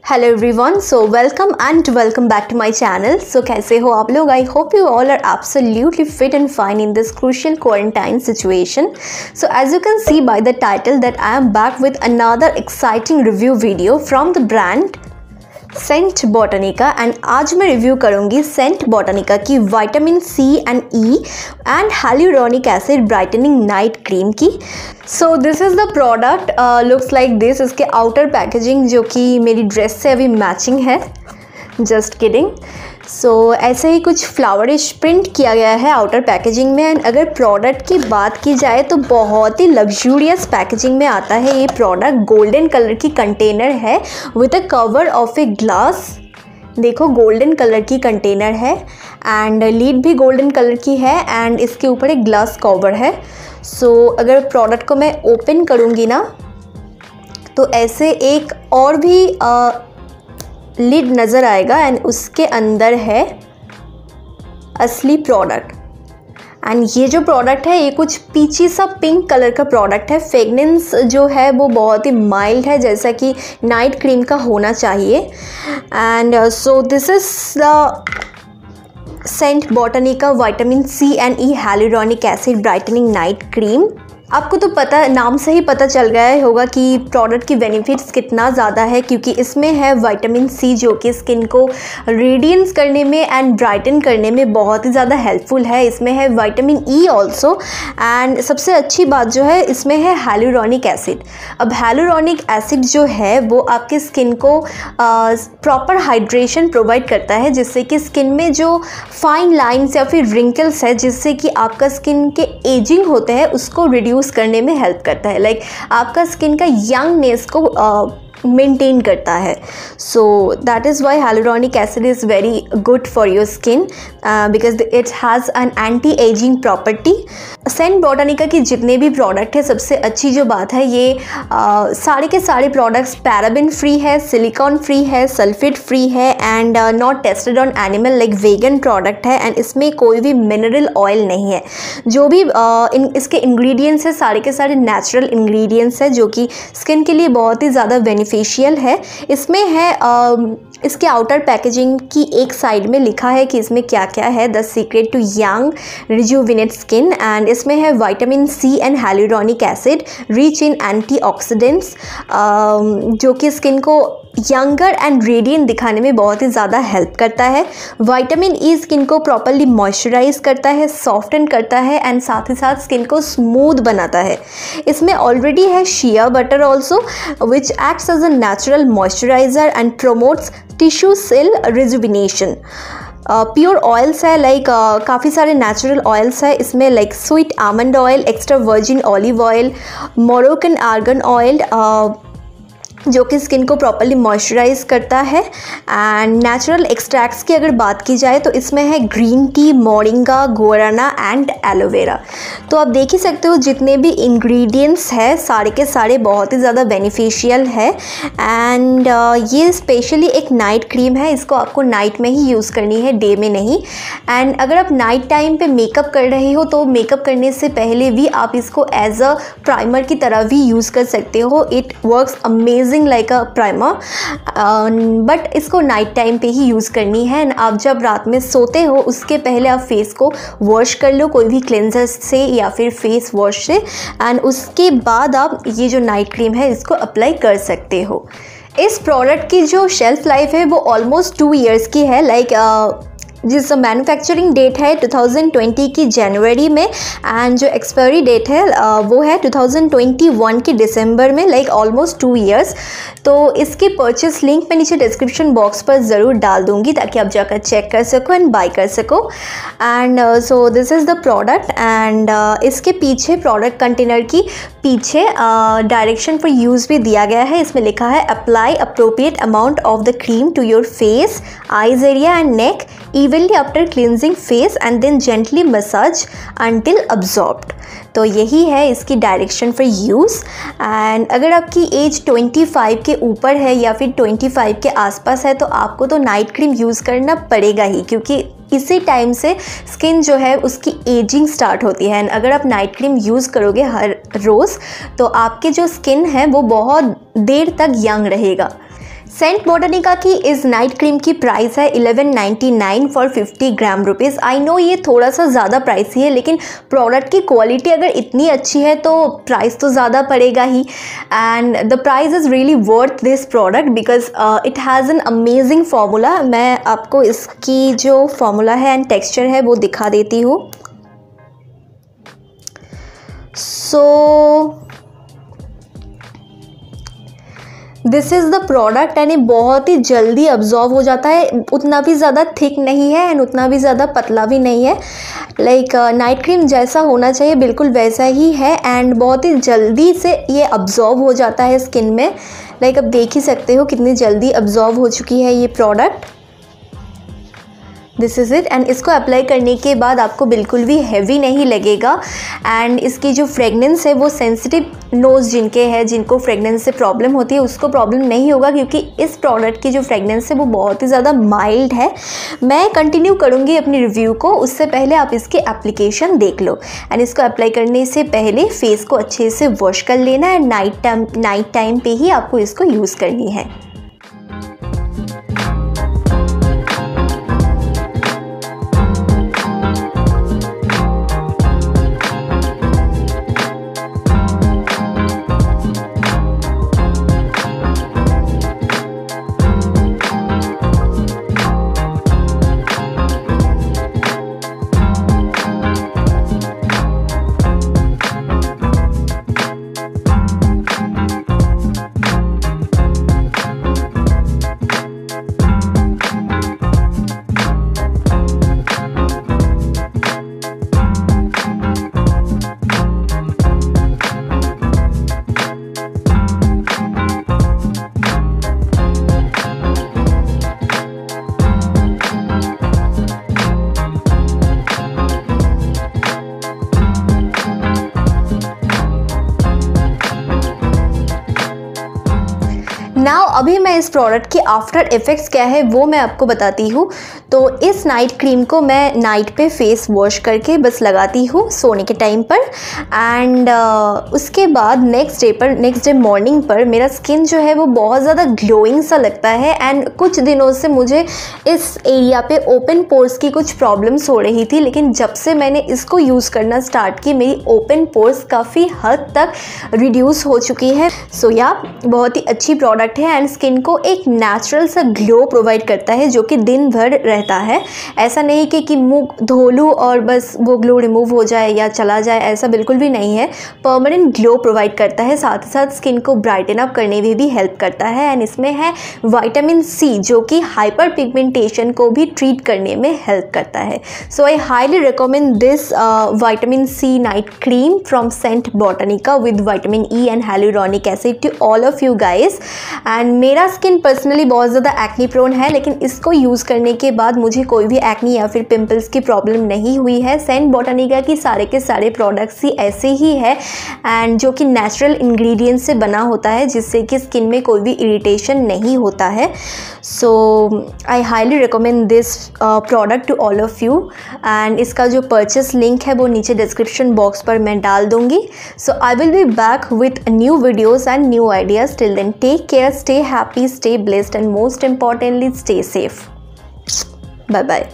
Hello everyone, so welcome back to my channel. So कैसे हो आप लोग? I hope you all are absolutely fit and fine in this crucial quarantine situation. So as you can see by the title that I am back with another exciting review video from the brand St.Botanica and आज मैं review करूंगी St.Botanica की vitamin C and E and hyaluronic acid brightening night cream की। So this is the product, looks like this. इसके outer packaging जो कि मेरी dress से अभी मैचिंग है, जस्ट किडिंग। सो ऐसे ही कुछ फ्लावरिश प्रिंट किया गया है आउटर पैकेजिंग में। एंड अगर प्रोडक्ट की बात की जाए तो बहुत ही लग्जूरियस पैकेजिंग में आता है ये प्रोडक्ट। गोल्डन कलर की कंटेनर है with a cover of a glass. देखो, गोल्डन कलर की कंटेनर है एंड लीड भी गोल्डन कलर की है एंड इसके ऊपर एक ग्लास कवर है। सो अगर प्रोडक्ट को मैं ओपन करूँगी ना तो ऐसे एक और भी लिड नज़र आएगा एंड उसके अंदर है असली प्रोडक्ट। एंड ये जो प्रोडक्ट है ये कुछ पीची सा पिंक कलर का प्रोडक्ट है। फ्रेगनेंस जो है वो बहुत ही माइल्ड है, जैसा कि नाइट क्रीम का होना चाहिए। And so this is the St.Botanica vitamin C and E hyaluronic acid brightening night cream. आपको तो पता, नाम से ही पता चल गया होगा कि प्रोडक्ट की बेनिफिट्स कितना ज़्यादा है, क्योंकि इसमें है विटामिन सी जो कि स्किन को रेडियंस करने में एंड ब्राइटन करने में बहुत ही ज़्यादा हेल्पफुल है। इसमें है विटामिन ई ऑल्सो एंड सबसे अच्छी बात जो है इसमें है हाइलुरोनिक एसिड। अब हाइलुरोनिक एसिड जो है वो आपके स्किन को प्रॉपर हाइड्रेशन प्रोवाइड करता है, जिससे कि स्किन में जो फाइन लाइन्स या फिर रिंकल्स है, जिससे कि आपका स्किन के एजिंग होते हैं उसको रिड्यूस करने में हेल्प करता है। लाइक आपका स्किन का यंगनेस को मेंटेन करता है। So that is why hyaluronic acid is very good for your skin because it has an anti ageing property. St.Botanica की जितने भी प्रोडक्ट है, सबसे अच्छी जो बात है ये सारे के सारे प्रोडक्ट्स पैराबिन फ्री है, सिलिकॉन फ्री है, सल्फेट फ्री है and not tested on animal, like vegan product है। एंड इसमें कोई भी मिनरल ऑयल नहीं है। जो भी इसके इंग्रेडिएंट्स है सारे के सारे नेचुरल इंग्रेडिएंट्स है, जो कि स्किन के लिए बहुत ही ज़्यादा बेनिफिशियल है। इसमें है इसके आउटर पैकेजिंग की एक साइड में लिखा है कि इसमें क्या क्या है, the secret to young rejuvenate skin. And इसमें है vitamin C and hyaluronic acid rich in antioxidants, जो कि स्किन को यंगर एंड रेडियंट दिखाने में बहुत ही ज़्यादा हेल्प करता है। विटामिन ई स्किन को प्रॉपरली मॉइस्चराइज करता है, सॉफ्टन करता है एंड साथ ही साथ स्किन को स्मूथ बनाता है। इसमें ऑलरेडी है shea butter also which acts as a natural moisturiser and promotes tissue cell rejuvenation. Pure oils है, लाइक काफ़ी सारे नेचुरल ऑयल्स है इसमें, like sweet almond oil, extra virgin olive oil, Moroccan argan oil, जो कि skin को properly moisturise करता है। एंड नेचुरल एक्सट्रैक्ट्स की अगर बात की जाए तो इसमें है green tea, moringa, guarana and aloe vera. तो आप देख ही सकते हो जितने भी इंग्रेडिएंट्स है सारे के सारे बहुत ही ज़्यादा बेनिफिशियल है। एंड ये स्पेशली एक नाइट क्रीम है, इसको आपको नाइट में ही यूज़ करनी है, डे में नहीं। एंड अगर आप नाइट टाइम पे मेकअप कर रहे हो तो मेकअप करने से पहले भी आप इसको एज अ प्राइमर की तरह भी यूज़ कर सकते हो। It works amazing like a primer, but इसको नाइट टाइम पे ही यूज़ करनी है। एंड आप जब रात में सोते हो उसके पहले आप फेस को वॉश कर लो कोई भी क्लेंजर से या फिर फेस वॉश से, एंड उसके बाद आप ये जो नाइट क्रीम है इसको अप्लाई कर सकते हो। इस प्रोडक्ट की जो शेल्फ लाइफ है वो ऑलमोस्ट 2 ईयर्स की है। लाइक जिस मैन्युफैक्चरिंग डेट है 2020 की जनवरी में एंड जो एक्सपायरी डेट है वो है 2021 की दिसंबर में, लाइक ऑलमोस्ट 2 ईयर्स। तो इसकी परचेस लिंक मैं नीचे डिस्क्रिप्शन बॉक्स पर ज़रूर डाल दूँगी ताकि आप जाकर चेक कर सको एंड बाय कर सको। And so this is the product. And इसके पीछे प्रोडक्ट कंटेनर की पीछे डायरेक्शन फॉर यूज़ भी दिया गया है। इसमें लिखा है apply appropriate amount of the cream to your face, eyes area and neck evenly after cleansing face and then gently massage until absorbed। तो यही है इसकी डायरेक्शन फॉर यूज़। एंड अगर आपकी एज 25 के ऊपर है या फिर 25 के आसपास है तो आपको तो नाइट क्रीम यूज़ करना पड़ेगा ही, क्योंकि इसी टाइम से स्किन जो है उसकी एजिंग स्टार्ट होती है। एंड अगर आप नाइट क्रीम यूज़ करोगे हर रोज़ तो आपके जो स्किन है वो बहुत देर तक यंग रहेगा। सेंट बोटानिका की इस नाइट क्रीम की प्राइस है 1199 for 50 gram rupees. I know ये थोड़ा सा ज़्यादा प्राइसी है, लेकिन प्रोडक्ट की क्वालिटी अगर इतनी अच्छी है तो प्राइस तो ज़्यादा पड़ेगा ही। And the price is really worth this product because it has an amazing formula. मैं आपको इसकी जो फार्मूला है एंड टेक्स्चर है वो दिखा देती हूँ। सो this is the product and ये बहुत ही जल्दी अब्जॉर्व हो जाता है, उतना भी ज़्यादा थिक नहीं है एंड उतना भी ज़्यादा पतला भी नहीं है। लाइक नाइट क्रीम जैसा होना चाहिए बिल्कुल वैसा ही है एंड बहुत ही जल्दी से ये अब्जॉर्व हो जाता है स्किन में। लाइक अब देख ही सकते हो कितनी जल्दी अब्जॉर्व हो चुकी है ये product. This is it. And इसको अप्लाई करने के बाद आपको बिल्कुल भी हैवी नहीं लगेगा एंड इसकी जो फ्रेगनेंस है वो सेंसिटिव नोज़ जिनके हैं, जिनको फ्रेगनेंस से प्रॉब्लम होती है, उसको प्रॉब्लम नहीं होगा क्योंकि इस प्रोडक्ट की जो फ्रेगनेंस है वो बहुत ही ज़्यादा माइल्ड है। मैं कंटिन्यू करूँगी अपनी रिव्यू को, उससे पहले आप इसकी एप्लीकेशन देख लो। एंड इसको अप्लाई करने से पहले फेस को अच्छे से वॉश कर लेना एंड नाइट टाइम पे ही आपको इसको यूज़ करनी है। नाउ अभी मैं इस प्रोडक्ट की आफ्टर इफ़ेक्ट्स क्या है वो मैं आपको बताती हूँ। तो इस नाइट क्रीम को मैं नाइट पे फेस वॉश करके बस लगाती हूँ सोने के टाइम पर एंड उसके बाद नेक्स्ट डे मॉर्निंग पर मेरा स्किन जो है वो बहुत ज़्यादा ग्लोइंग सा लगता है। एंड कुछ दिनों से मुझे इस एरिया पे ओपन पोर्स की कुछ प्रॉब्लम्स हो रही थी, लेकिन जब से मैंने इसको यूज़ करना स्टार्ट की मेरी ओपन पोर्स काफ़ी हद तक रिड्यूस हो चुकी है। सो या बहुत ही अच्छी प्रोडक्ट है एंड स्किन को एक नेचुरल सा ग्लो प्रोवाइड करता है जो कि दिन भर रहता है। ऐसा नहीं कि मुंह धो लूँ और बस वो ग्लो रिमूव हो जाए या चला जाए, ऐसा बिल्कुल भी नहीं है। परमानेंट ग्लो प्रोवाइड करता है, साथ ही साथ स्किन को ब्राइटन अप करने में भी हेल्प करता है। एंड इसमें है विटामिन सी जो कि हाइपर पिगमेंटेशन को भी ट्रीट करने में हेल्प करता है। So I highly recommend this vitamin C night cream from Saint Botanica with vitamin E and hyaluronic acid to all of you guys. And मेरा स्किन पर्सनली बहुत ज़्यादा एक्नी प्रोन है, लेकिन इसको यूज़ करने के बाद मुझे कोई भी एक्नी या फिर पिंपल्स की प्रॉब्लम नहीं हुई है। सेंट बोटानिका की सारे के सारे प्रोडक्ट्स ही ऐसे ही है एंड जो कि नेचुरल इंग्रेडिएंट्स से बना होता है, जिससे कि स्किन में कोई भी इरिटेशन नहीं होता है। So I highly recommend this product to all of you and इसका जो परचेस लिंक है वो नीचे डिस्क्रिप्शन बॉक्स पर मैं डाल दूँगी। So I will be back with new videos and new ideas. Till then, take care, stay happy, stay blessed, and most importantly, stay safe. Bye bye.